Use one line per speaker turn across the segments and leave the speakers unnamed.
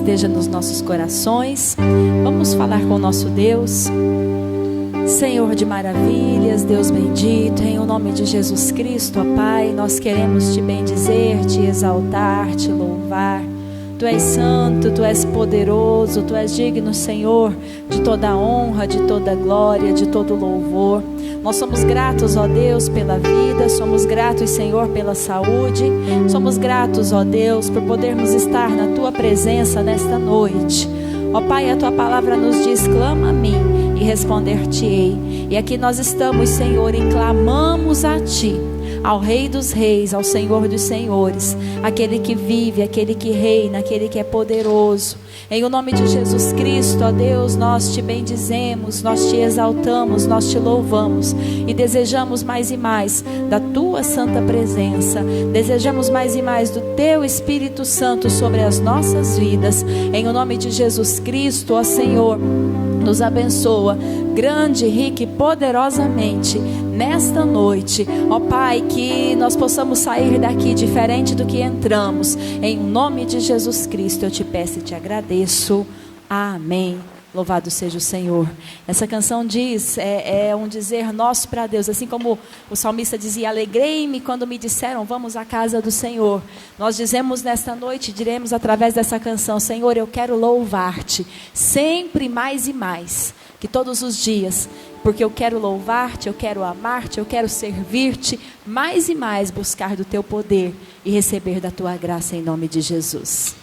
esteja nos nossos corações. Vamos falar com o nosso Deus. Senhor de maravilhas, Deus bendito, em o nome de Jesus Cristo, ó Pai, nós queremos te bendizer, te exaltar, te louvar. Tu és santo, Tu és poderoso, Tu és digno, Senhor, de toda honra, de toda glória, de todo louvor. Nós somos gratos, ó Deus, pela vida, somos gratos, Senhor, pela saúde, somos gratos, ó Deus, por podermos estar na Tua presença nesta noite. Ó Pai, a Tua palavra nos diz: clama a mim e responder-te-ei. E aqui nós estamos, Senhor, e clamamos a Ti, ao Rei dos Reis, ao Senhor dos Senhores, aquele que vive, aquele que reina, aquele que é poderoso. Em o nome de Jesus Cristo, ó Deus, nós te bendizemos, nós te exaltamos, nós te louvamos e desejamos mais e mais da Tua santa presença, desejamos mais e mais do Teu Espírito Santo sobre as nossas vidas. Em o nome de Jesus Cristo, ó Senhor, nos abençoa grande, rica e poderosamente nesta noite, ó Pai, que nós possamos sair daqui diferente do que entramos. Em nome de Jesus Cristo eu te peço e te agradeço. Amém. Louvado seja o Senhor. Essa canção diz, é um dizer nosso para Deus, assim como o salmista dizia: alegrei-me quando me disseram vamos à casa do Senhor. Nós dizemos nesta noite, diremos através dessa canção: Senhor, eu quero louvar-te sempre mais e mais, que todos os dias, porque eu quero louvar-te, eu quero amar-te, eu quero servir-te mais e mais, buscar do teu poder e receber da tua graça em nome de Jesus.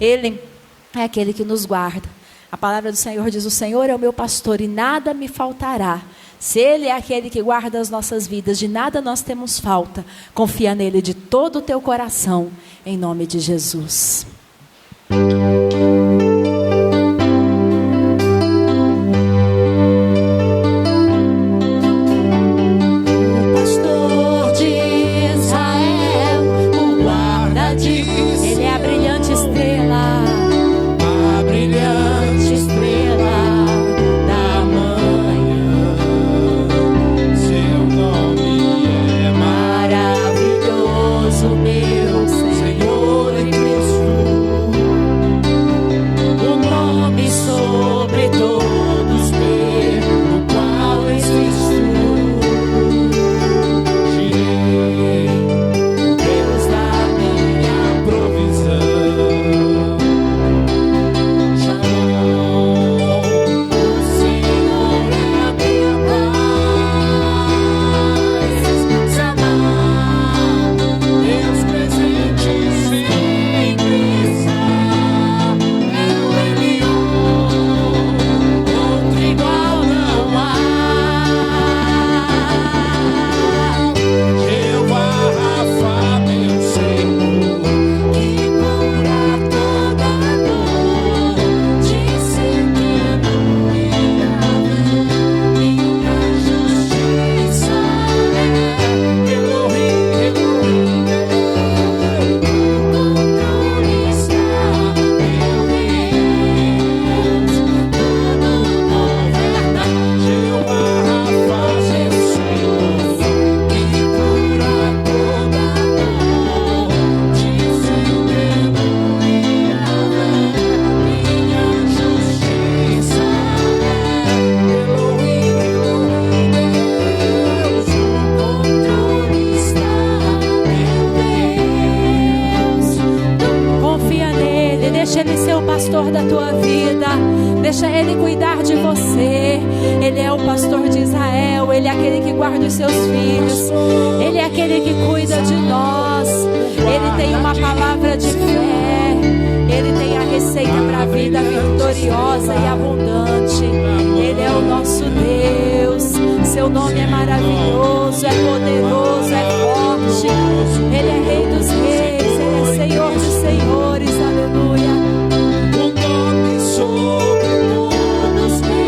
Ele é aquele que nos guarda. A palavra do Senhor diz: o Senhor é o meu pastor e nada me faltará. Se Ele é aquele que guarda as nossas vidas, de nada nós temos falta. Confia nele de todo o teu coração, em nome de Jesus.
Sim.
pastor da tua vida. Deixa Ele cuidar de você. Ele é o pastor de Israel. Ele é aquele que guarda os seus filhos. Ele é aquele que cuida de nós. Ele tem uma palavra de fé. Ele tem a receita para a vida vitoriosa e abundante. Ele é o nosso Deus. Seu nome é maravilhoso, é poderoso, é forte. Ele é Rei dos Reis, Ele é Senhor dos Senhores. Aleluia.
O nome sobre todos que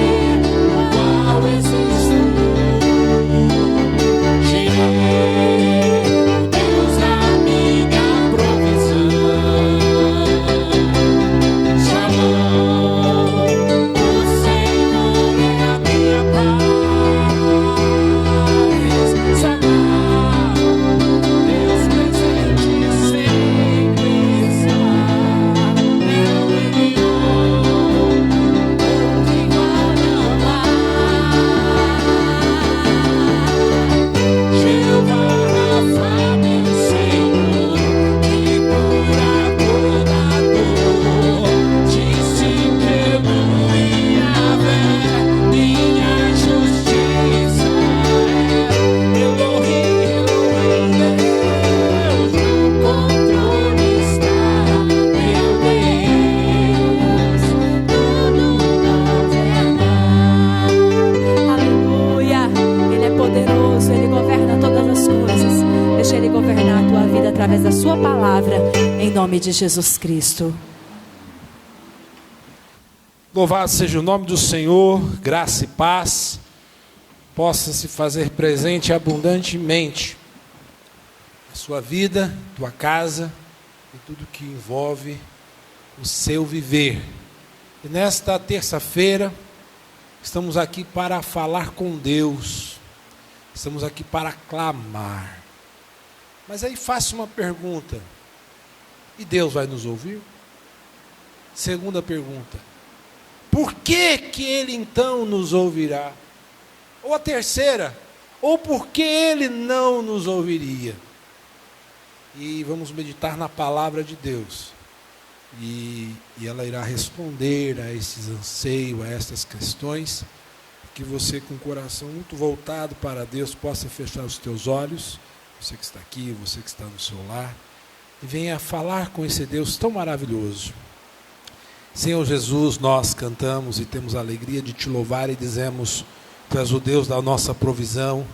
qual existe. Deus a minha provisão. Shalom, o Senhor é a minha paz. Shalom, Deus presente sempre está. Meu Senhor, que guarda Jeová Rafa, meu Senhor, que cura toda dor. Disse que minha fé, minha justiça é. Elohim, Deus, no controle está. Meu Deus, tudo governa.
Aleluia. Ele é poderoso, Ele governa todas as coisas. Deixa Ele governar a tua vida através da sua palavra, em nome de Jesus Cristo.
Louvado seja o nome do Senhor, graça e paz possa se fazer presente abundantemente na sua vida, tua casa e tudo que envolve o seu viver. E nesta terça-feira, estamos aqui para falar com Deus, estamos aqui para clamar. Mas aí faço uma pergunta: e Deus vai nos ouvir? Segunda pergunta: por que que Ele então nos ouvirá? Ou a terceira: ou por que Ele não nos ouviria? E vamos meditar na palavra de Deus. E ela irá responder a esses anseios, a estas questões. Que você, com o coração muito voltado para Deus, possa fechar os teus olhos. Você que está aqui, você que está no seu lar, e venha falar com esse Deus tão maravilhoso. Senhor Jesus, nós cantamos e temos a alegria de te louvar e dizemos: Tu és o Deus da nossa provisão,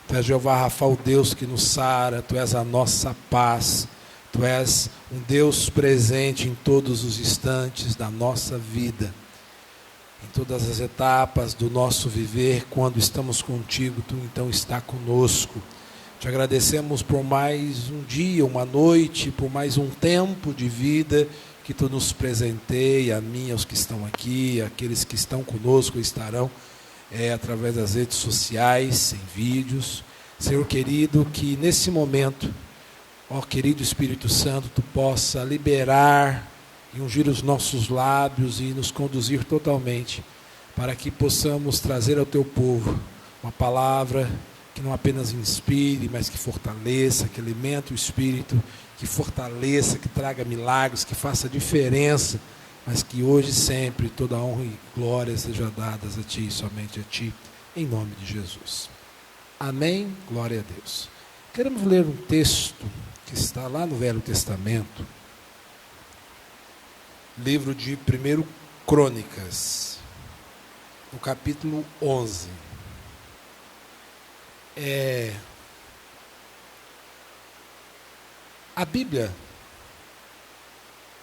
Tu és Jeová Rafa, o Deus que nos sara, Tu és a nossa paz, Tu és um Deus presente em todos os instantes da nossa vida, em todas as etapas do nosso viver. Quando estamos contigo, Tu então está conosco. Te agradecemos por mais um dia, uma noite, por mais um tempo de vida que Tu nos presenteia, a mim, aos que estão aqui, aqueles que estão conosco estarão através das redes sociais, em vídeos. Senhor querido, que nesse momento, ó querido Espírito Santo, Tu possa liberar e ungir os nossos lábios e nos conduzir totalmente, para que possamos trazer ao Teu povo uma palavra que não apenas inspire, mas que fortaleça, que alimente o Espírito, que fortaleça, que traga milagres, que faça diferença, mas que hoje e sempre toda honra e glória seja dadas a Ti, somente a Ti, em nome de Jesus. Amém? Glória a Deus. Queremos ler um texto que está lá no Velho Testamento, livro de 1 Crônicas, no capítulo 11. A Bíblia,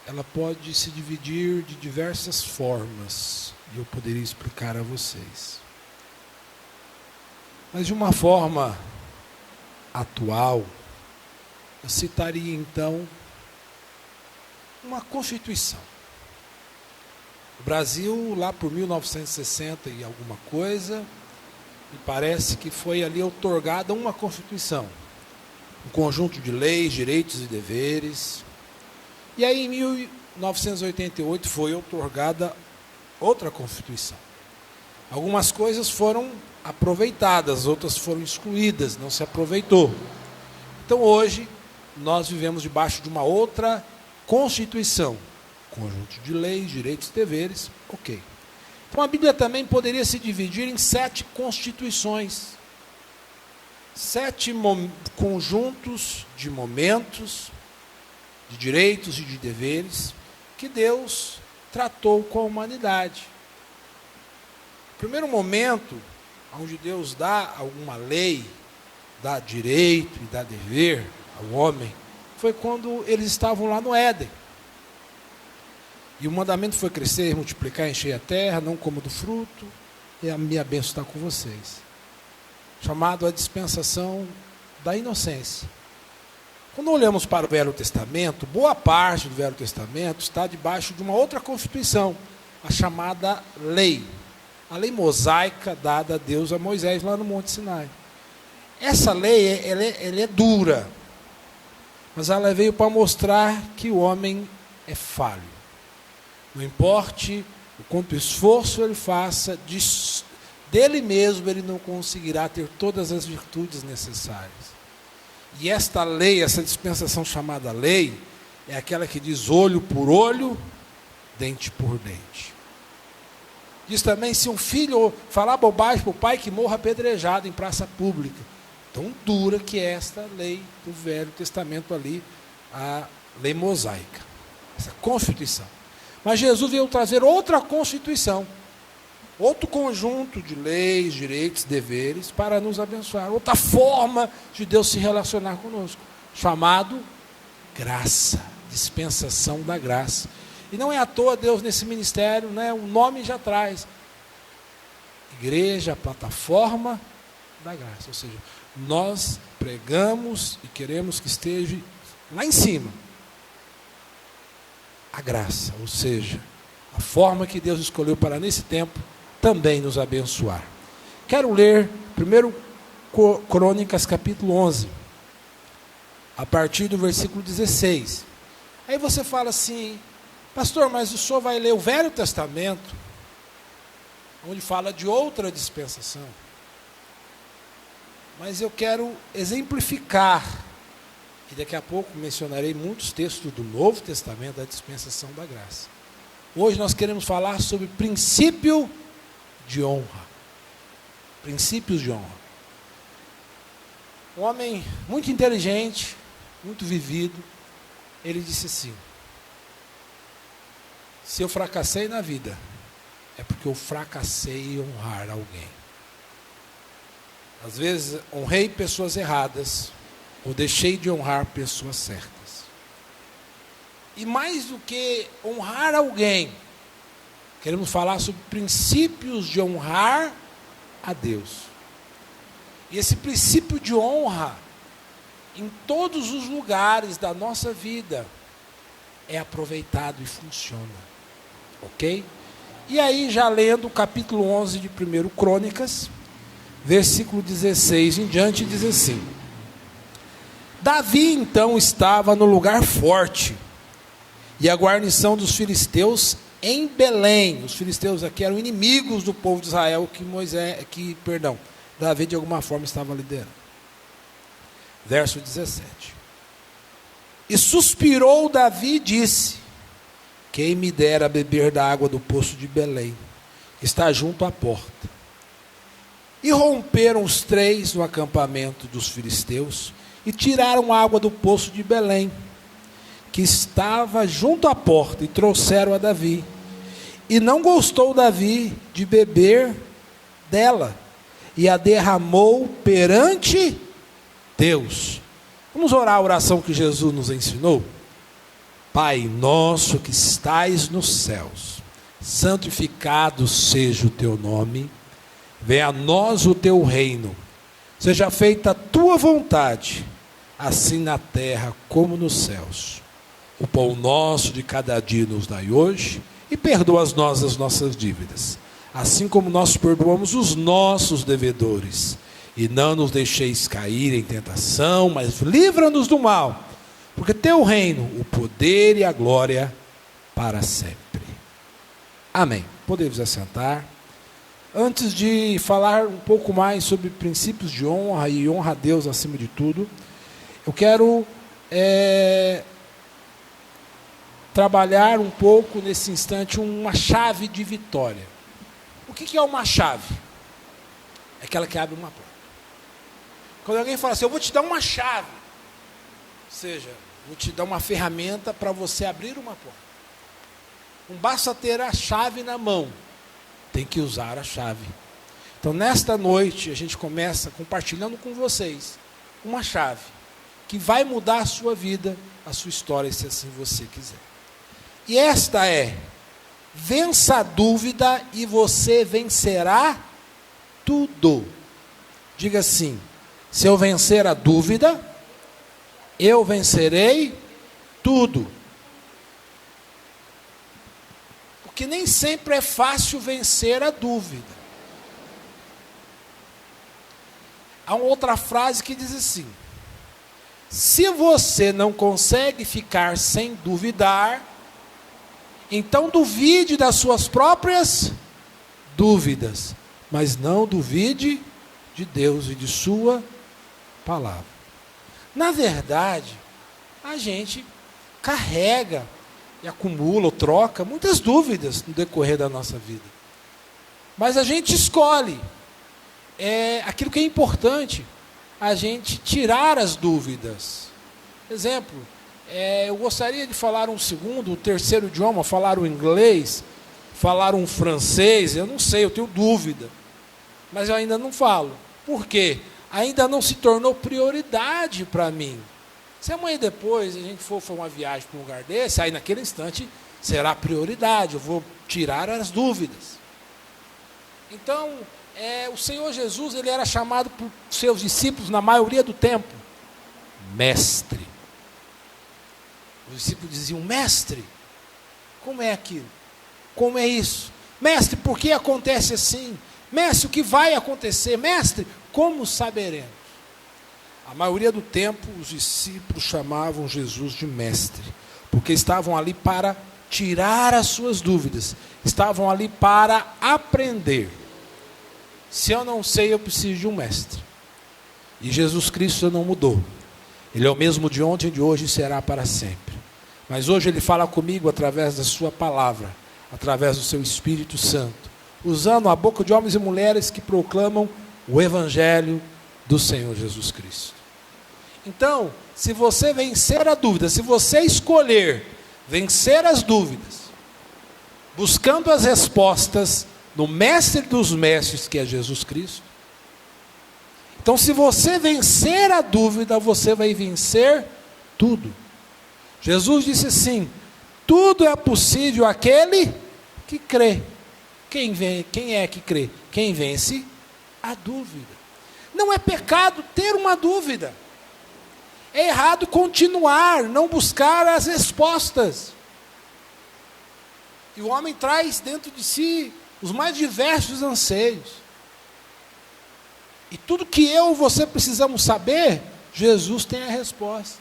ela pode se dividir de diversas formas, e eu poderia explicar a vocês. Mas de uma forma atual, eu citaria então uma Constituição. O Brasil, lá por 1960 e alguma coisa, me parece que foi ali outorgada uma Constituição, um conjunto de leis, direitos e deveres. E aí, em 1988, foi outorgada outra Constituição. Algumas coisas foram aproveitadas, outras foram excluídas, não se aproveitou. Então, hoje, nós vivemos debaixo de uma outra Constituição, conjunto de leis, direitos e deveres, ok. Então a Bíblia também poderia se dividir em 7 constituições, 7 conjuntos de momentos, de direitos e de deveres que Deus tratou com a humanidade. O primeiro momento onde Deus dá alguma lei, dá direito e dá dever ao homem, foi quando eles estavam lá no Éden. E o mandamento foi crescer, multiplicar, encher a terra, não como do fruto, e a minha bênção está com vocês. Chamado a dispensação da inocência. Quando olhamos para o Velho Testamento, boa parte do Velho Testamento está debaixo de uma outra constituição, a chamada lei. A lei mosaica dada a Deus a Moisés lá no Monte Sinai. Essa lei, ela é dura, mas ela veio para mostrar que o homem é falho. Não importe o quanto esforço ele faça, dele mesmo ele não conseguirá ter todas as virtudes necessárias. E esta lei, essa dispensação chamada lei, é aquela que diz olho por olho, dente por dente. Diz também, se um filho falar bobagem para o pai, que morra apedrejado em praça pública. Tão dura que é esta lei do Velho Testamento ali, a lei mosaica, essa constituição. Mas Jesus veio trazer outra constituição, outro conjunto de leis, direitos, deveres para nos abençoar, outra forma de Deus se relacionar conosco, chamado graça, dispensação da graça. E não é à toa Deus nesse ministério, né, o nome já traz, igreja, plataforma da graça, ou seja, nós pregamos e queremos que esteja lá em cima a graça, ou seja, a forma que Deus escolheu para nesse tempo também nos abençoar. Quero ler 1 Crônicas capítulo 11, a partir do versículo 16. Aí você fala assim, pastor, mas o senhor vai ler o Velho Testamento, onde fala de outra dispensação. Mas eu quero exemplificar, e daqui a pouco mencionarei muitos textos do Novo Testamento da dispensação da graça. Hoje nós queremos falar sobre princípio de honra. Princípios de honra. Um homem muito inteligente, muito vivido, ele disse assim, se eu fracassei na vida, é porque eu fracassei em honrar alguém. Às vezes honrei pessoas erradas, ou deixei de honrar pessoas certas. E mais do que honrar alguém, queremos falar sobre princípios de honrar a Deus. E esse princípio de honra, em todos os lugares da nossa vida, é aproveitado e funciona. Ok? E aí, já lendo o capítulo 11 de 1 Crônicas, versículo 16 em diante, diz assim, Davi então estava no lugar forte, e a guarnição dos filisteus em Belém. Os filisteus aqui eram inimigos do povo de Israel, Davi de alguma forma estava liderando. Verso 17. E suspirou Davi e disse, quem me dera beber da água do poço de Belém, que está junto à porta. E romperam os 3 no acampamento dos filisteus, e tiraram água do poço de Belém, que estava junto à porta, e trouxeram a Davi. E não gostou Davi de beber dela, e a derramou perante Deus. Vamos orar a oração que Jesus nos ensinou? Pai nosso que estais nos céus, santificado seja o teu nome, venha a nós o teu reino, seja feita a tua vontade, assim na terra como nos céus. O pão nosso de cada dia nos dai hoje, e perdoa as nossas dívidas, assim como nós perdoamos os nossos devedores. E não nos deixeis cair em tentação, mas livra-nos do mal, porque teu reino, o poder e a glória para sempre. Amém. Podemos assentar. Antes de falar um pouco mais sobre princípios de honra e honra a Deus acima de tudo, eu quero trabalhar um pouco nesse instante uma chave de vitória. O que é uma chave? É aquela que abre uma porta. Quando alguém fala assim, eu vou te dar uma chave, ou seja, vou te dar uma ferramenta para você abrir uma porta. Não basta ter a chave na mão, tem que usar a chave. Então, nesta noite, a gente começa compartilhando com vocês uma chave que vai mudar a sua vida, a sua história, se assim você quiser. E esta é: vença a dúvida e você vencerá tudo. Diga assim: se eu vencer a dúvida, eu vencerei tudo. Porque nem sempre é fácil vencer a dúvida. Há uma outra frase que diz assim: se você não consegue ficar sem duvidar, então duvide das suas próprias dúvidas, mas não duvide de Deus e de sua palavra. Na verdade, a gente carrega e acumula ou troca muitas dúvidas no decorrer da nossa vida. Mas a gente escolhe aquilo que é importante, a gente tirar as dúvidas. Exemplo, eu gostaria de falar um segundo, um terceiro idioma, falar o inglês, falar um francês, eu não sei, eu tenho dúvida. Mas eu ainda não falo. Por quê? Ainda não se tornou prioridade para mim. Se amanhã depois a gente for uma viagem para um lugar desse, aí naquele instante será prioridade, eu vou tirar as dúvidas. Então, o Senhor Jesus, ele era chamado por seus discípulos, na maioria do tempo, mestre. Os discípulos diziam: mestre, como é aquilo? Como é isso? Mestre, por que acontece assim? Mestre, o que vai acontecer? Mestre, como saberemos? A maioria do tempo, os discípulos chamavam Jesus de mestre, porque estavam ali para tirar as suas dúvidas, estavam ali para aprender. Se eu não sei, eu preciso de um mestre. E Jesus Cristo não mudou. Ele é o mesmo de ontem, de hoje e será para sempre. Mas hoje Ele fala comigo através da sua palavra, através do seu Espírito Santo, usando a boca de homens e mulheres que proclamam o Evangelho do Senhor Jesus Cristo. Então, se você vencer a dúvida, se você escolher vencer as dúvidas, buscando as respostas no mestre dos mestres, que é Jesus Cristo, então se você vencer a dúvida, você vai vencer tudo. Jesus disse assim: tudo é possível àquele que crê. Quem é que crê? Quem vence a dúvida. Não é pecado ter uma dúvida. É errado continuar, não buscar as respostas. E o homem traz dentro de si os mais diversos anseios. E tudo que eu e você precisamos saber, Jesus tem a resposta.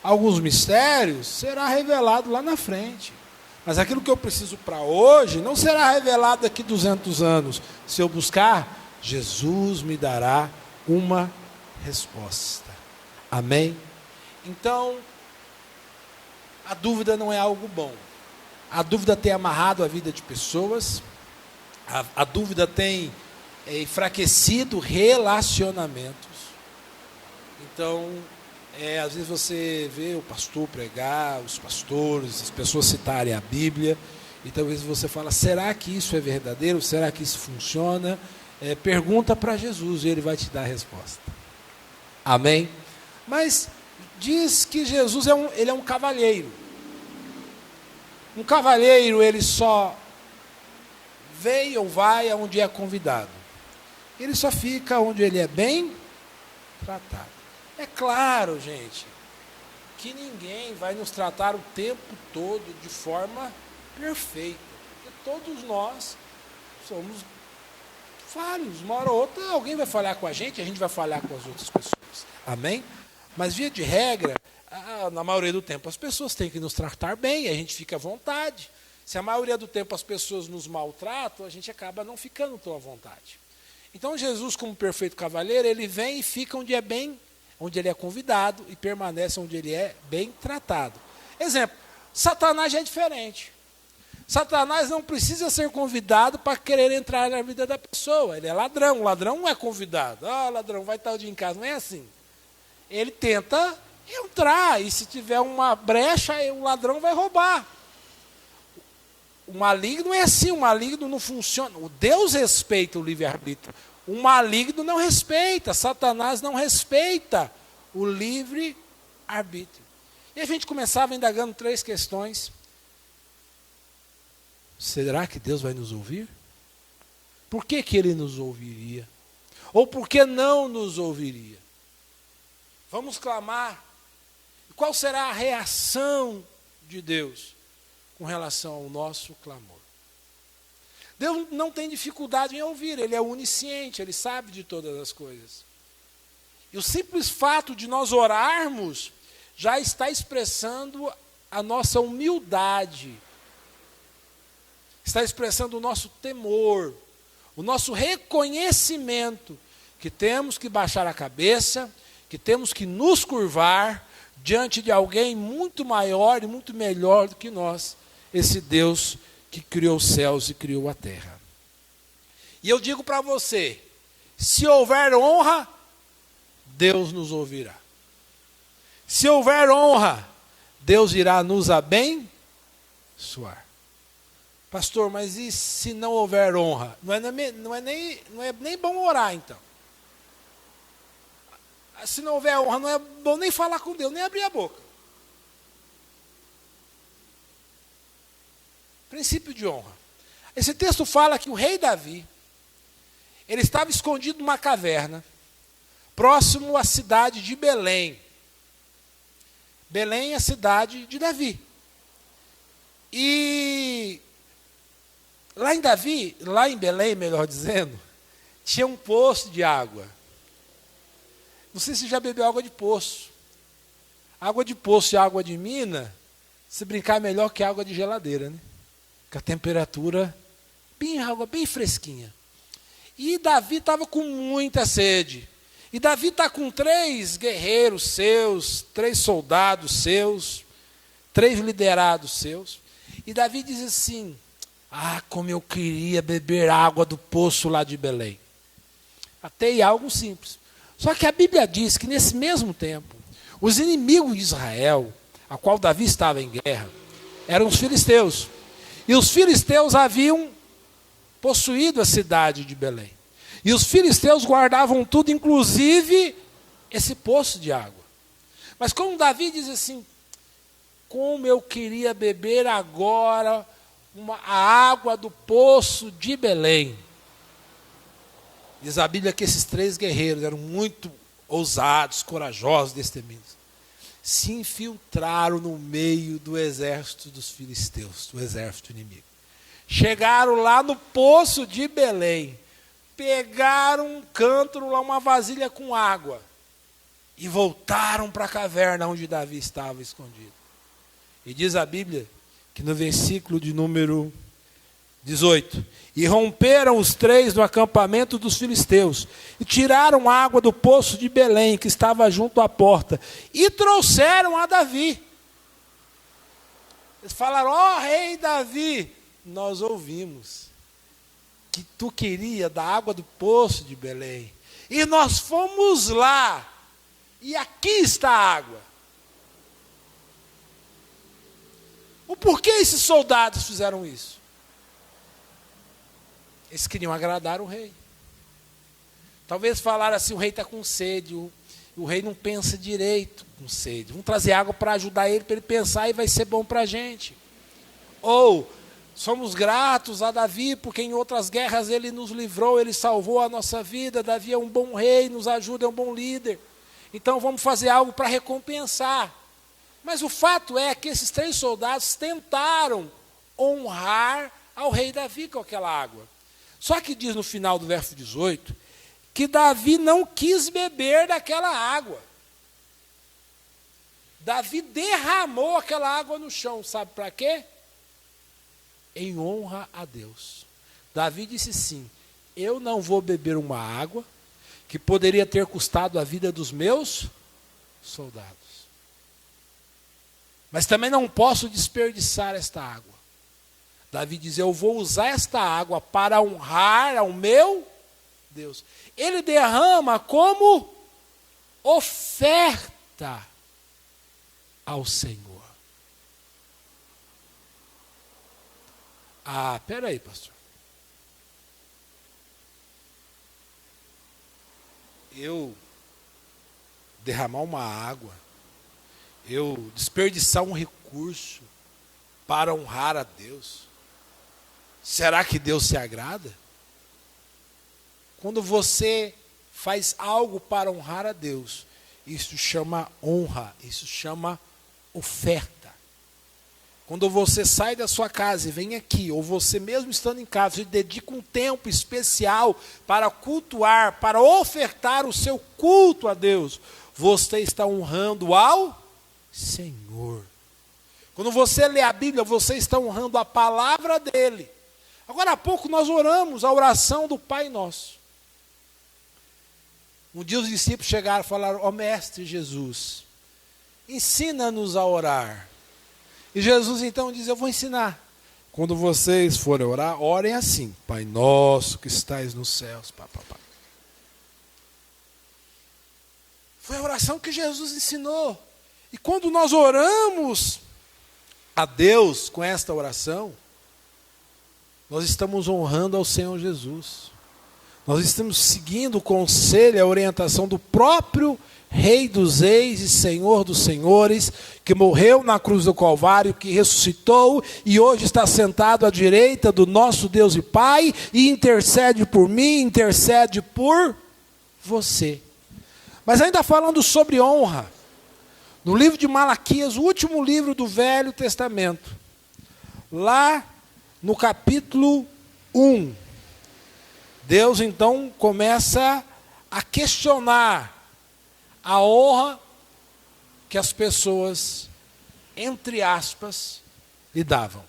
Alguns mistérios será revelado lá na frente. Mas aquilo que eu preciso para hoje não será revelado daqui 200 anos. Se eu buscar, Jesus me dará uma resposta. Amém? Então, a dúvida não é algo bom. A dúvida tem amarrado a vida de pessoas. A dúvida tem enfraquecido relacionamentos. Então, às vezes você vê o pastor pregar, os pastores, as pessoas citarem a Bíblia, e talvez você fala: será que isso é verdadeiro? Será que isso funciona? Pergunta para Jesus e Ele vai te dar a resposta. Amém? Mas diz que Jesus ele é um cavalheiro. Um cavalheiro, ele só vem ou vai aonde é convidado. Ele só fica onde ele é bem tratado. É claro, gente, que ninguém vai nos tratar o tempo todo de forma perfeita. Porque todos nós somos falhos. Uma hora ou outra alguém vai falhar com a gente vai falhar com as outras pessoas. Amém? Mas, via de regra, na maioria do tempo as pessoas têm que nos tratar bem, a gente fica à vontade. Se a maioria do tempo as pessoas nos maltratam, a gente acaba não ficando tão à vontade. Então Jesus, como perfeito cavalheiro, ele vem e fica onde ele é convidado e permanece onde ele é bem tratado. Exemplo, Satanás já é diferente. Satanás não precisa ser convidado para querer entrar na vida da pessoa. Ele é ladrão. O ladrão não é convidado. Ladrão, vai estar o dia em casa. Não é assim. Ele tenta entrar. E se tiver uma brecha, o ladrão vai roubar. O maligno é assim. O maligno não funciona. O Deus respeita o livre-arbítrio. O maligno não respeita. Satanás não respeita o livre-arbítrio. E a gente começava indagando 3 questões. Será que Deus vai nos ouvir? Por que Ele nos ouviria? Ou por que não nos ouviria? Vamos clamar. Qual será a reação de Deus com relação ao nosso clamor? Deus não tem dificuldade em ouvir, Ele é onisciente, Ele sabe de todas as coisas. E o simples fato de nós orarmos já está expressando a nossa humildade, está expressando o nosso temor, o nosso reconhecimento que temos que baixar a cabeça, que temos que nos curvar diante de alguém muito maior e muito melhor do que nós, esse Deus que criou os céus e criou a terra. E eu digo para você, se houver honra, Deus nos ouvirá. Se houver honra, Deus irá nos abençoar. Pastor, mas e se não houver honra? Não é nem bom orar, então. Se não houver honra, não é bom nem falar com Deus, nem abrir a boca. Princípio de honra. Esse texto fala que o rei Davi, ele estava escondido numa caverna, próximo à cidade de Belém. Belém é a cidade de Davi. E lá em Belém, melhor dizendo, tinha um poço de água. Não sei se já bebeu água de poço. Água de poço e água de mina, se brincar é melhor que água de geladeira, né? Com a temperatura, água bem fresquinha. E Davi estava com muita sede. E Davi está com 3 guerreiros seus, 3 soldados seus, 3 liderados seus. E Davi diz assim, como eu queria beber água do poço lá de Belém. Até algo simples. Só que a Bíblia diz que nesse mesmo tempo, os inimigos de Israel, a qual Davi estava em guerra, eram os filisteus. E os filisteus haviam possuído a cidade de Belém. E os filisteus guardavam tudo, inclusive esse poço de água. Mas como Davi diz assim, como eu queria beber agora a água do poço de Belém. Diz a Bíblia que esses 3 guerreiros eram muito ousados, corajosos, destemidos. Se infiltraram no meio do exército dos filisteus, do exército inimigo. Chegaram lá no poço de Belém, pegaram um cântaro lá, uma vasilha com água, e voltaram para a caverna onde Davi estava escondido. E diz a Bíblia que no versículo de número 18, e romperam os 3 no acampamento dos filisteus, e tiraram água do poço de Belém, que estava junto à porta, e trouxeram a Davi. Eles falaram, rei Davi, nós ouvimos que tu queria da água do poço de Belém, e nós fomos lá, e aqui está a água. O porquê esses soldados fizeram isso? Eles queriam agradar o rei. Talvez falaram assim, o rei está com sede, o rei não pensa direito com sede. Vamos trazer água para ajudar ele, para ele pensar e vai ser bom para a gente. Ou, somos gratos a Davi, porque em outras guerras ele nos livrou, ele salvou a nossa vida. Davi é um bom rei, nos ajuda, é um bom líder. Então vamos fazer algo para recompensar. Mas o fato é que esses 3 soldados tentaram honrar ao rei Davi com aquela água. Só que diz no final do verso 18, que Davi não quis beber daquela água. Davi derramou aquela água no chão, sabe para quê? Em honra a Deus. Davi disse sim, eu não vou beber uma água que poderia ter custado a vida dos meus soldados. Mas também não posso desperdiçar esta água. Davi diz, eu vou usar esta água para honrar ao meu Deus. Ele derrama como oferta ao Senhor. Ah, peraí, pastor. Eu derramar uma água, eu desperdiçar um recurso para honrar a Deus, será que Deus se agrada? Quando você faz algo para honrar a Deus, isso chama honra, isso chama oferta. Quando você sai da sua casa e vem aqui, ou você mesmo estando em casa, você dedica um tempo especial para cultuar, para ofertar o seu culto a Deus, você está honrando ao Senhor. Quando você lê a Bíblia, você está honrando a palavra dele. Agora há pouco nós oramos a oração do Pai Nosso. Um dia os discípulos chegaram e falaram, ó Mestre Jesus, ensina-nos a orar. E Jesus então diz, eu vou ensinar. Quando vocês forem orar, orem assim. Pai nosso que estais nos céus. Pá, pá, pá. Foi a oração que Jesus ensinou. E quando nós oramos a Deus com esta oração, nós estamos honrando ao Senhor Jesus. Nós estamos seguindo o conselho e a orientação do próprio Rei dos Reis e Senhor dos Senhores, que morreu na cruz do Calvário, que ressuscitou e hoje está sentado à direita do nosso Deus e Pai e intercede por mim, intercede por você. Mas ainda falando sobre honra, no livro de Malaquias, o último livro do Velho Testamento, lá no capítulo 1, Deus então começa a questionar a honra que as pessoas, entre aspas, lhe davam.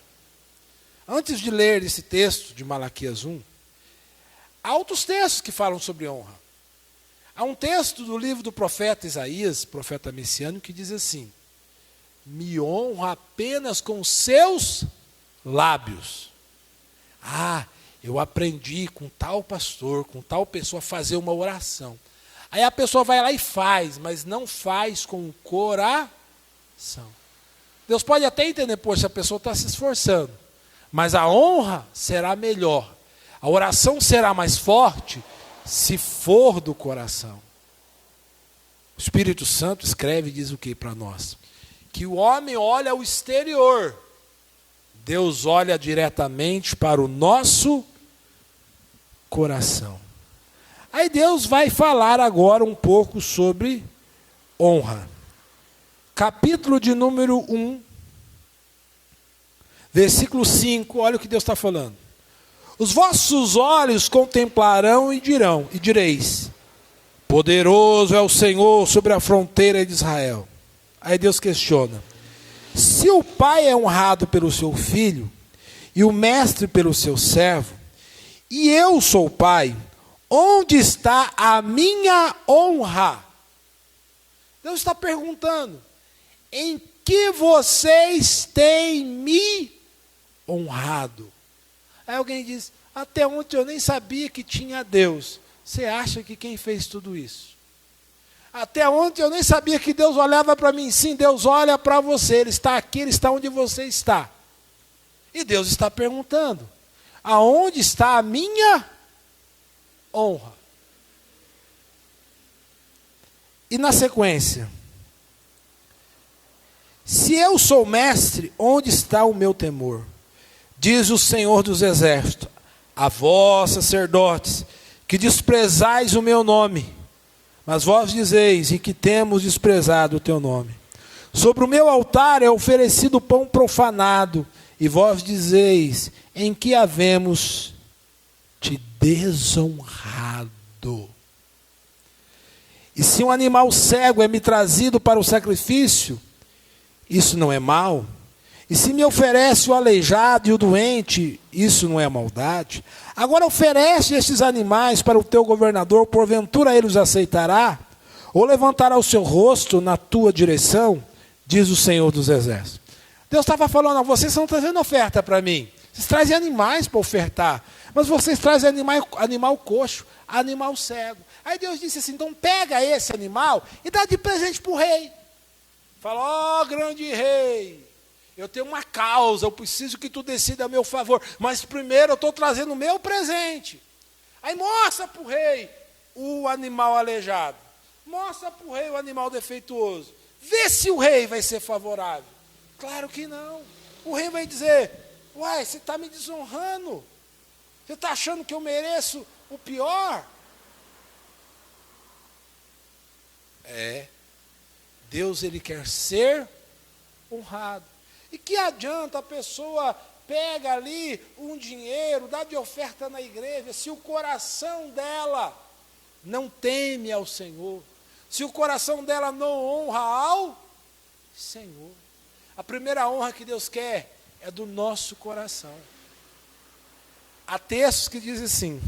Antes de ler esse texto de Malaquias 1, há outros textos que falam sobre honra. Há um texto do livro do profeta Isaías, profeta messiânico, que diz assim, me honra apenas com seus lábios. Ah, eu aprendi com tal pastor, com tal pessoa a fazer uma oração. Aí a pessoa vai lá e faz, mas não faz com o coração. Deus pode até entender, poxa, a pessoa está se esforçando, mas a honra será melhor. A oração será mais forte se for do coração. O Espírito Santo escreve e diz o que para nós? Que o homem olha o exterior, Deus olha diretamente para o nosso coração. Aí Deus vai falar agora um pouco sobre honra. Capítulo de número 1, versículo 5, olha o que Deus está falando. Os vossos olhos contemplarão e direis, poderoso é o Senhor sobre a fronteira de Israel. Aí Deus questiona, se o pai é honrado pelo seu filho, e o mestre pelo seu servo, e eu sou o pai, onde está a minha honra? Deus está perguntando, em que vocês têm me honrado? Aí alguém diz, até ontem eu nem sabia que tinha Deus. Você acha que quem fez tudo isso? Até ontem eu nem sabia que Deus olhava para mim. Sim, Deus olha para você, Ele está aqui, Ele está onde você está. E Deus está perguntando, aonde está a minha honra? E na sequência, se eu sou mestre, onde está o meu temor? Diz o Senhor dos Exércitos, a vós, sacerdotes, que desprezais o meu nome, mas vós dizeis, em que temos desprezado o teu nome. Sobre o meu altar é oferecido pão profanado, e vós dizeis, em que havemos te desonrado. E se um animal cego é me trazido para o sacrifício, isso não é mal? E se me oferece o aleijado e o doente, isso não é maldade? Agora oferece estes animais para o teu governador, porventura ele os aceitará? Ou levantará o seu rosto na tua direção? diz o Senhor dos Exércitos. Deus estava falando, vocês estão trazendo oferta para mim. Vocês trazem animais para ofertar, mas vocês trazem animal coxo, animal cego. Aí Deus disse assim, então pega esse animal e dá de presente para o rei. Fala, grande rei, eu tenho uma causa, eu preciso que tu decida a meu favor, mas primeiro eu estou trazendo o meu presente. Aí mostra para o rei o animal aleijado, mostra para o rei o animal defeituoso, vê se o rei vai ser favorável. Claro que não. O rei vai dizer, uai, você está me desonrando, você está achando que eu mereço o pior? Deus, ele quer ser honrado. E que adianta a pessoa pega ali um dinheiro, dá de oferta na igreja, se o coração dela não teme ao Senhor, se o coração dela não honra ao Senhor. A primeira honra que Deus quer é do nosso coração. Há textos que dizem assim,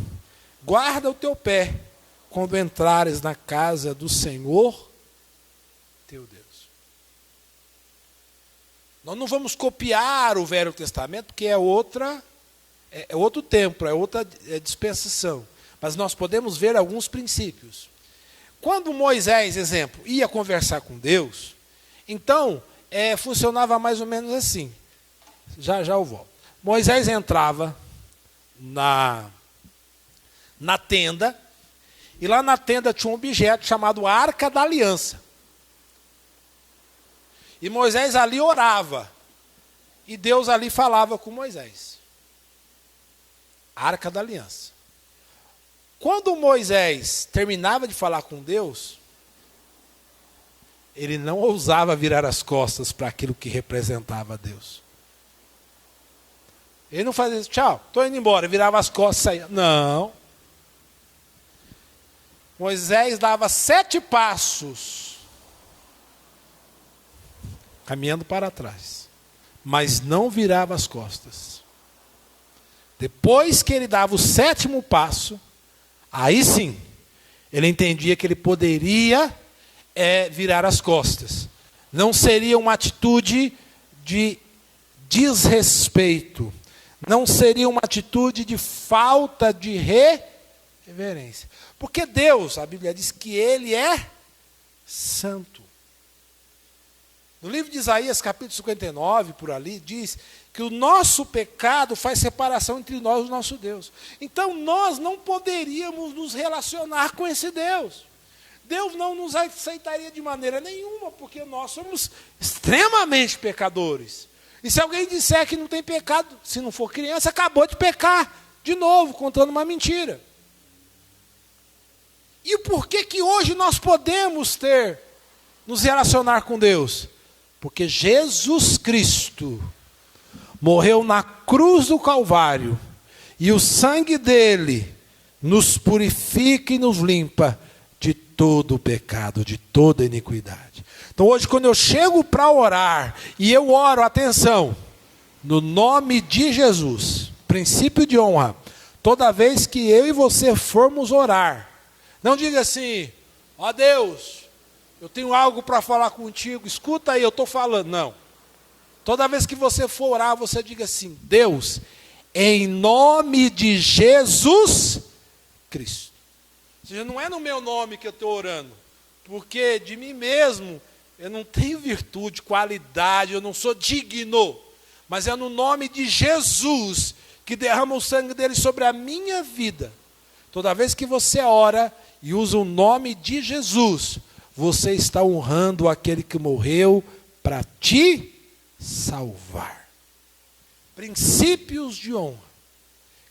guarda o teu pé quando entrares na casa do Senhor, teu Deus. Nós não vamos copiar o Velho Testamento, porque é outro tempo, é outra dispensação. Mas nós podemos ver alguns princípios. Quando Moisés, exemplo, ia conversar com Deus, então funcionava mais ou menos assim. Já eu volto. Moisés entrava na tenda, e lá na tenda tinha um objeto chamado Arca da Aliança. E Moisés ali orava. E Deus ali falava com Moisés. Arca da Aliança. Quando Moisés terminava de falar com Deus, ele não ousava virar as costas para aquilo que representava Deus. Ele não fazia isso, tchau, estou indo embora, virava as costas e saía. Não. Moisés dava 7 passos, caminhando para trás, mas não virava as costas. Depois que ele dava o 7º passo, aí sim, ele entendia que ele poderia virar as costas. Não seria uma atitude de desrespeito, não seria uma atitude de falta de reverência. Porque Deus, a Bíblia diz que Ele é santo. No livro de Isaías, capítulo 59, por ali, diz que o nosso pecado faz separação entre nós e o nosso Deus. Então, nós não poderíamos nos relacionar com esse Deus. Deus não nos aceitaria de maneira nenhuma, porque nós somos extremamente pecadores. E se alguém disser que não tem pecado, se não for criança, acabou de pecar, de novo, contando uma mentira. E por que hoje nós podemos nos relacionar com Deus? Porque Jesus Cristo morreu na cruz do Calvário, e o sangue dele nos purifica e nos limpa de todo o pecado, de toda iniquidade. Então hoje, quando eu chego para orar, e eu oro, atenção, no nome de Jesus, princípio de honra, toda vez que eu e você formos orar, não diga assim, ó Deus, eu tenho algo para falar contigo, escuta aí, eu estou falando. Não. Toda vez que você for orar, você diga assim, Deus, em nome de Jesus Cristo. Ou seja, não é no meu nome que eu estou orando, porque de mim mesmo eu não tenho virtude, qualidade, eu não sou digno, mas é no nome de Jesus que derrama o sangue dele sobre a minha vida. Toda vez que você ora e usa o nome de Jesus, você está honrando aquele que morreu para te salvar. Princípios de honra,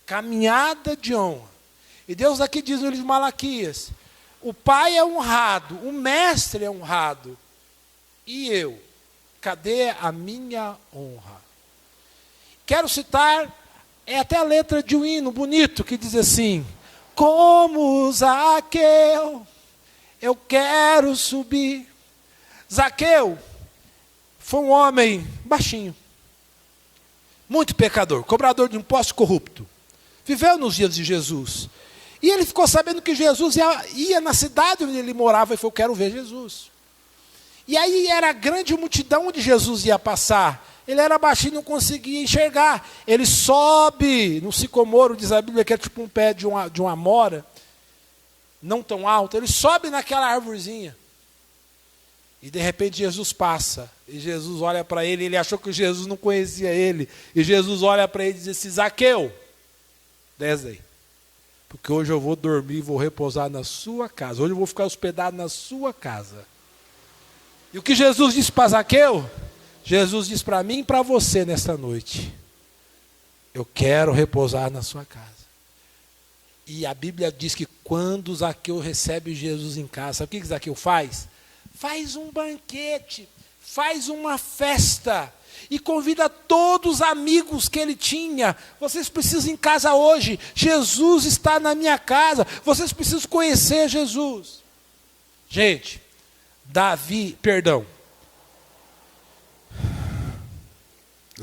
caminhada de honra. E Deus aqui diz no livro de Malaquias, o pai é honrado, o mestre é honrado, e eu, cadê a minha honra? Quero citar, até a letra de um hino bonito, que diz assim, como Zaqueu, eu quero subir. Zaqueu foi um homem baixinho, muito pecador, cobrador de impostos, corrupto. Viveu nos dias de Jesus. E ele ficou sabendo que Jesus ia na cidade onde ele morava e falou, quero ver Jesus. E aí era grande multidão onde Jesus ia passar. Ele era baixinho e não conseguia enxergar. Ele sobe no sicomoro, diz a Bíblia que é tipo um pé de uma amora, não tão alto. Ele sobe naquela árvorezinha. E de repente Jesus passa. E Jesus olha para ele. Ele achou que Jesus não conhecia ele. E Jesus olha para ele e diz assim: Zaqueu, desce aí. Porque hoje eu vou dormir e vou repousar na sua casa. Hoje eu vou ficar hospedado na sua casa. E o que Jesus disse para Zaqueu? Jesus diz para mim e para você nesta noite: eu quero repousar na sua casa. E a Bíblia diz que quando Zaqueu recebe Jesus em casa, sabe o que Zaqueu faz? Faz um banquete, faz uma festa e convida todos os amigos que ele tinha. Vocês precisam ir em casa hoje, Jesus está na minha casa, vocês precisam conhecer Jesus. Gente,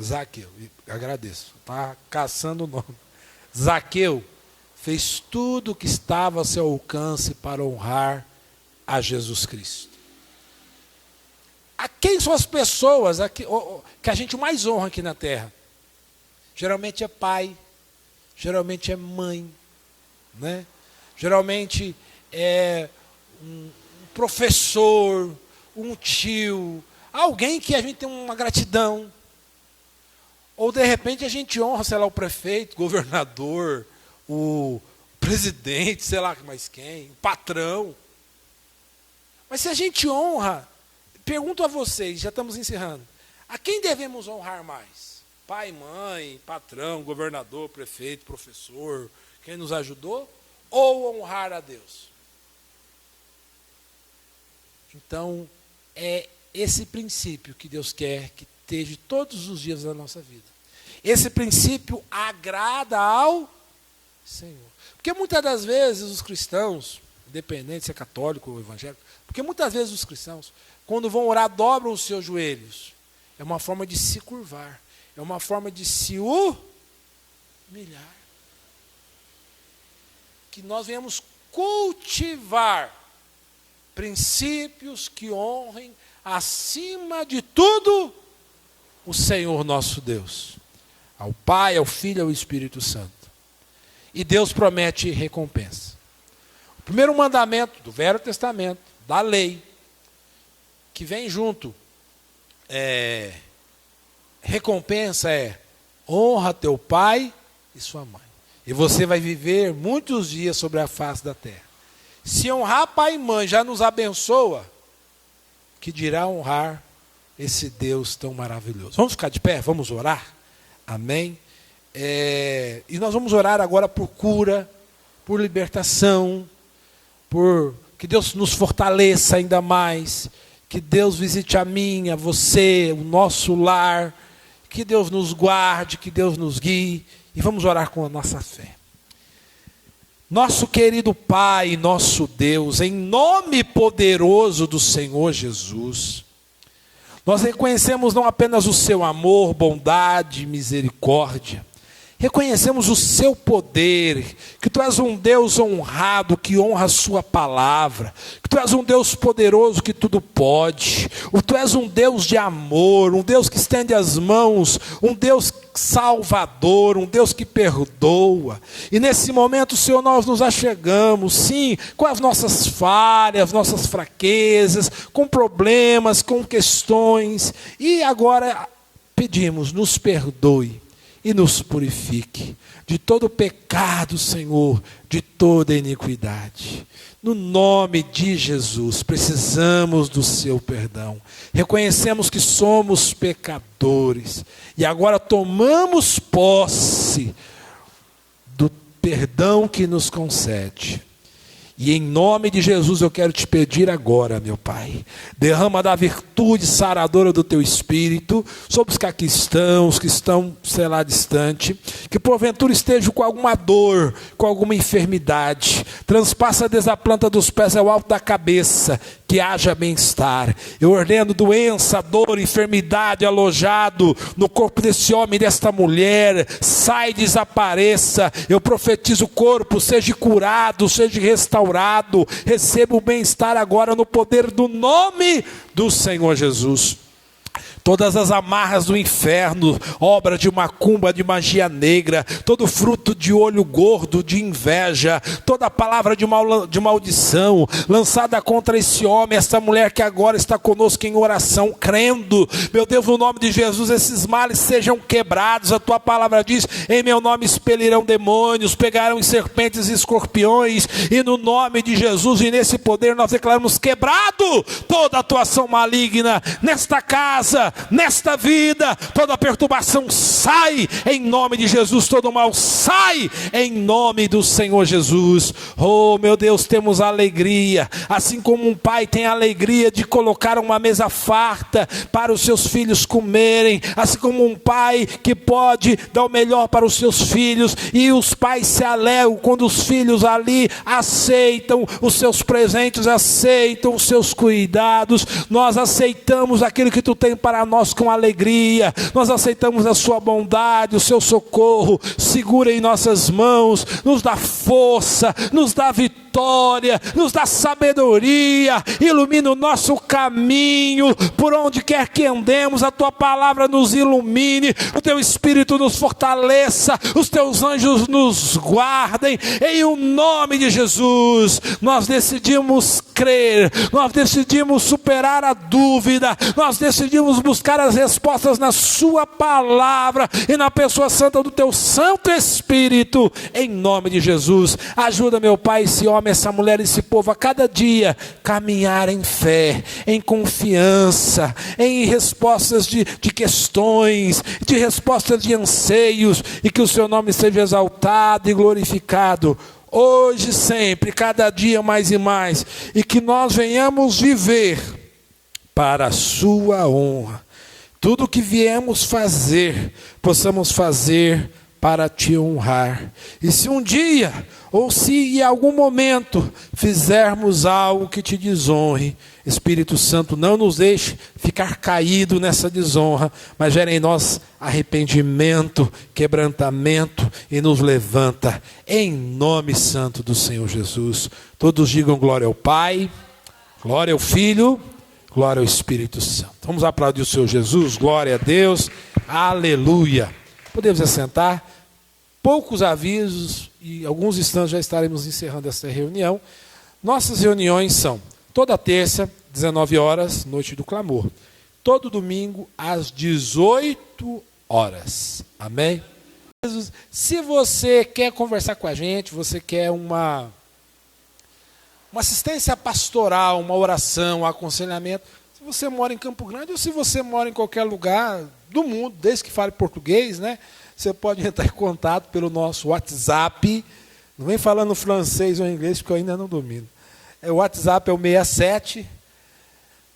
Zaqueu, agradeço, está caçando o nome. Zaqueu fez tudo o que estava a seu alcance para honrar a Jesus Cristo. A quem são as pessoas que a gente mais honra aqui na terra? Geralmente é pai, geralmente é mãe, né? Geralmente é um professor, um tio, alguém que a gente tem uma gratidão. Ou de repente a gente honra, sei lá, o prefeito, o governador, o presidente, sei lá mais quem, o patrão. Mas se a gente honra, pergunto a vocês, já estamos encerrando, a quem devemos honrar mais? Pai, mãe, patrão, governador, prefeito, professor, quem nos ajudou? Ou honrar a Deus? Então, é esse princípio que Deus quer que esteja todos os dias da nossa vida. Esse princípio agrada ao Senhor. Porque muitas das vezes os cristãos, independente se é católico ou evangélico, porque muitas vezes os cristãos, quando vão orar, dobram os seus joelhos. É uma forma de se curvar. É uma forma de se humilhar. Que nós venhamos cultivar princípios que honrem, acima de tudo, o Senhor nosso Deus. Ao Pai, ao Filho e ao Espírito Santo. E Deus promete recompensa. O primeiro mandamento do Velho Testamento, da lei, que vem junto, recompensa é: honra teu pai e sua mãe. E você vai viver muitos dias sobre a face da terra. Se honrar pai e mãe já nos abençoa, que dirá honrar esse Deus tão maravilhoso. Vamos ficar de pé? Vamos orar? Amém? E nós vamos orar agora por cura, por libertação, por que Deus nos fortaleça ainda mais, que Deus visite a mim, a você, o nosso lar, que Deus nos guarde, que Deus nos guie, e vamos orar com a nossa fé. Nosso querido Pai, nosso Deus, em nome poderoso do Senhor Jesus, nós reconhecemos não apenas o seu amor, bondade, misericórdia, reconhecemos o seu poder, que tu és um Deus honrado, que honra a sua palavra, que tu és um Deus poderoso, que tudo pode, tu és um Deus de amor, um Deus que estende as mãos, um Deus salvador, um Deus que perdoa. E nesse momento, Senhor, nós nos achegamos, sim, com as nossas falhas, nossas fraquezas, com problemas, com questões, e agora pedimos, nos perdoe e nos purifique de todo pecado, Senhor, de toda iniquidade. No nome de Jesus, precisamos do seu perdão. Reconhecemos que somos pecadores e agora tomamos posse do perdão que nos concede. E em nome de Jesus eu quero te pedir agora, meu Pai, derrama da virtude saradora do teu Espírito sobre os que aqui estão, os que estão, sei lá, distante, que porventura estejam com alguma dor, com alguma enfermidade, transpassa desde a planta dos pés ao alto da cabeça, que haja bem-estar. Eu ordeno doença, dor, enfermidade alojado no corpo desse homem, desta mulher, sai, desapareça. Eu profetizo o corpo, seja curado, seja restaurado, receba o bem-estar agora no poder do nome do Senhor Jesus. Todas as amarras do inferno, obra de macumba, de magia negra, todo fruto de olho gordo, de inveja, toda palavra de maldição, lançada contra esse homem, essa mulher que agora está conosco em oração, crendo, meu Deus, no nome de Jesus, esses males sejam quebrados. A tua palavra diz, em meu nome expelirão demônios, pegarão em serpentes e escorpiões, e no nome de Jesus e nesse poder nós declaramos quebrado toda atuação maligna nesta casa, nesta vida. Toda perturbação sai em nome de Jesus, todo mal sai em nome do Senhor Jesus. Oh meu Deus, temos alegria, assim como um pai tem alegria de colocar uma mesa farta para os seus filhos comerem, assim como um pai que pode dar o melhor para os seus filhos, e os pais se alegram quando os filhos ali aceitam os seus presentes, aceitam os seus cuidados. Nós aceitamos aquilo que tu tem para nós com alegria, nós aceitamos a sua bondade, o seu socorro. Segura em nossas mãos, nos dá força, nos dá vitória, nos dá sabedoria, ilumina o nosso caminho, por onde quer que andemos, a tua palavra nos ilumine, o teu Espírito nos fortaleça, os teus anjos nos guardem, em o nome de Jesus. Nós decidimos crer, nós decidimos superar a dúvida, nós decidimos buscar as respostas na sua palavra e na pessoa santa do teu Santo Espírito, em nome de Jesus. Ajuda, meu Pai, esse homem, essa mulher, esse povo a cada dia caminhar em fé, em confiança, em respostas de questões, de respostas de anseios, e que o seu nome seja exaltado e glorificado hoje, sempre, cada dia mais e mais, e que nós venhamos viver para a sua honra. Tudo que viemos fazer, possamos fazer para te honrar. E se um dia, ou se em algum momento, fizermos algo que te desonre, Espírito Santo, não nos deixe ficar caído nessa desonra, mas gere em nós arrependimento, quebrantamento, e nos levanta, em nome santo do Senhor Jesus. Todos digam glória ao Pai, glória ao Filho, glória ao Espírito Santo. Vamos aplaudir o Senhor Jesus, glória a Deus, aleluia. Podemos assentar. Poucos avisos, e alguns instantes já estaremos encerrando essa reunião. Nossas reuniões são toda terça, 19 horas, noite do clamor. Todo domingo, às 18 horas. Amém? Se você quer conversar com a gente, você quer uma assistência pastoral, uma oração, um aconselhamento, se você mora em Campo Grande ou se você mora em qualquer lugar do mundo, desde que fale português, né? Você pode entrar em contato pelo nosso WhatsApp. Não vem falando francês ou inglês, porque eu ainda não domino. O WhatsApp é o 67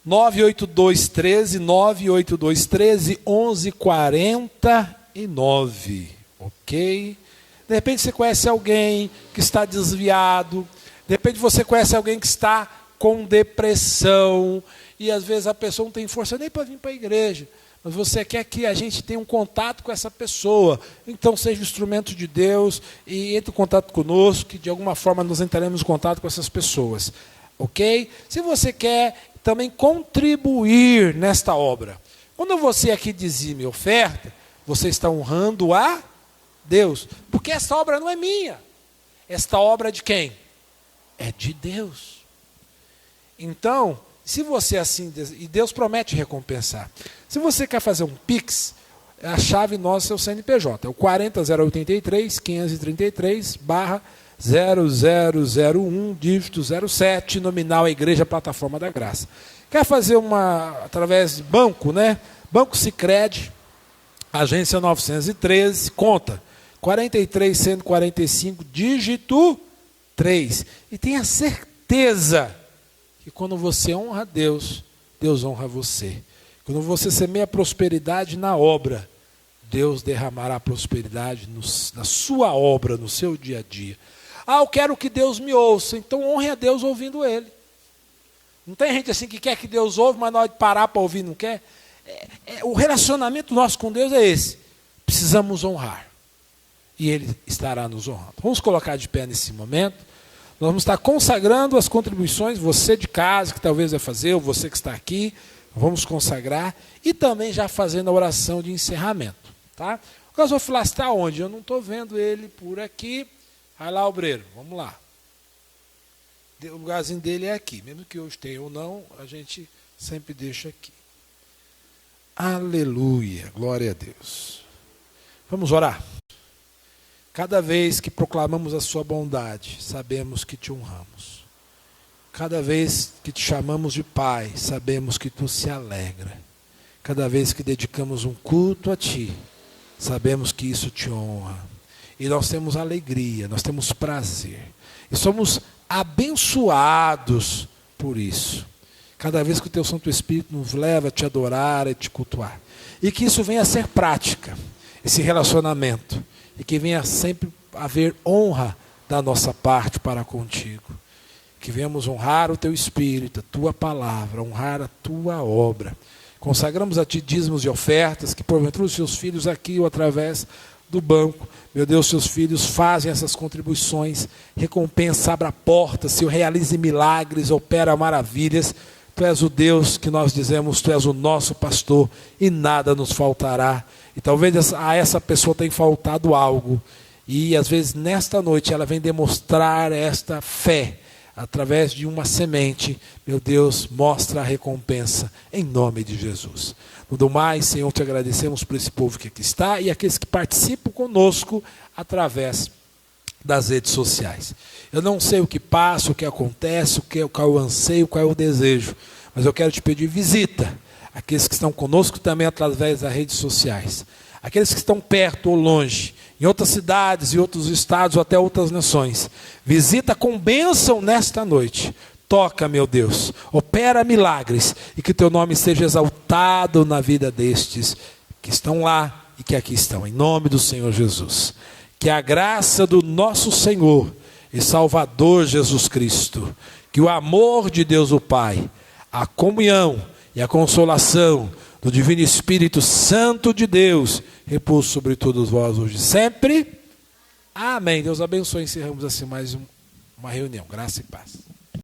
98213 1149. Ok? De repente você conhece alguém que está desviado. De repente você conhece alguém que está com depressão. E às vezes a pessoa não tem força nem para vir para a igreja. Mas você quer que a gente tenha um contato com essa pessoa. Então seja um instrumento de Deus e entre em contato conosco, que de alguma forma nós entraremos em contato com essas pessoas. Ok? Se você quer também contribuir nesta obra. Quando você aqui dizime e oferta, você está honrando a Deus. Porque esta obra não é minha. Esta obra é de quem? É de Deus. Então, se você assim, e Deus promete recompensar. Se você quer fazer um Pix, a chave nossa é o CNPJ. É o 40083 533 /0001, dígito 07, nominal a Igreja Plataforma da Graça. Quer fazer através de banco, né? Banco Sicredi, agência 913, conta 43145, dígito 3. E tenha certeza que quando você honra Deus, Deus honra você. Quando você semeia prosperidade na obra, Deus derramará prosperidade na sua obra, no seu dia a dia. Eu quero que Deus me ouça, então honre a Deus ouvindo Ele. Não tem gente assim que quer que Deus ouve, mas na hora de parar para ouvir não quer. O relacionamento nosso com Deus é esse. Precisamos honrar. E Ele estará nos honrando. Vamos colocar de pé nesse momento. Nós vamos estar consagrando as contribuições, você de casa que talvez vai fazer, ou você que está aqui, vamos consagrar. E também já fazendo a oração de encerramento. Tá? O gasofilar está onde? Eu não estou vendo ele por aqui. Vai lá, obreiro, vamos lá. O lugarzinho dele é aqui. Mesmo que hoje tenha ou não, a gente sempre deixa aqui. Aleluia, glória a Deus. Vamos orar. Cada vez que proclamamos a sua bondade, sabemos que te honramos. Cada vez que te chamamos de Pai, sabemos que tu se alegra. Cada vez que dedicamos um culto a ti, sabemos que isso te honra. E nós temos alegria, nós temos prazer. E somos abençoados por isso. Cada vez que o teu Santo Espírito nos leva a te adorar e te cultuar. E que isso venha a ser prática, esse relacionamento. E que venha sempre a haver honra da nossa parte para contigo. Que venhamos honrar o teu Espírito, a tua palavra, honrar a tua obra. Consagramos a ti dízimos e ofertas, que porventura os seus filhos aqui ou através do banco, meu Deus, seus filhos fazem essas contribuições, recompensa, abra portas, Senhor, realize milagres, opera maravilhas. Tu és o Deus que nós dizemos, tu és o nosso pastor e nada nos faltará. E talvez a essa pessoa tenha faltado algo. E às vezes nesta noite ela vem demonstrar esta fé. Através de uma semente, meu Deus, mostra a recompensa em nome de Jesus. No do mais, Senhor, te agradecemos por esse povo que aqui está e aqueles que participam conosco através das redes sociais. Eu não sei o que passa, o que acontece, qual é o anseio, qual é o desejo, mas eu quero te pedir visita aqueles que estão conosco também através das redes sociais. Aqueles que estão perto ou longe, em outras cidades, em outros estados ou até outras nações. Visita com bênção nesta noite. Toca, meu Deus, opera milagres e que teu nome seja exaltado na vida destes que estão lá e que aqui estão. Em nome do Senhor Jesus. Que a graça do nosso Senhor e Salvador Jesus Cristo, que o amor de Deus o Pai, a comunhão e a consolação do Divino Espírito Santo de Deus, repouso sobre todos vós hoje e sempre. Amém. Deus abençoe. Encerramos assim mais uma reunião. Graça e paz.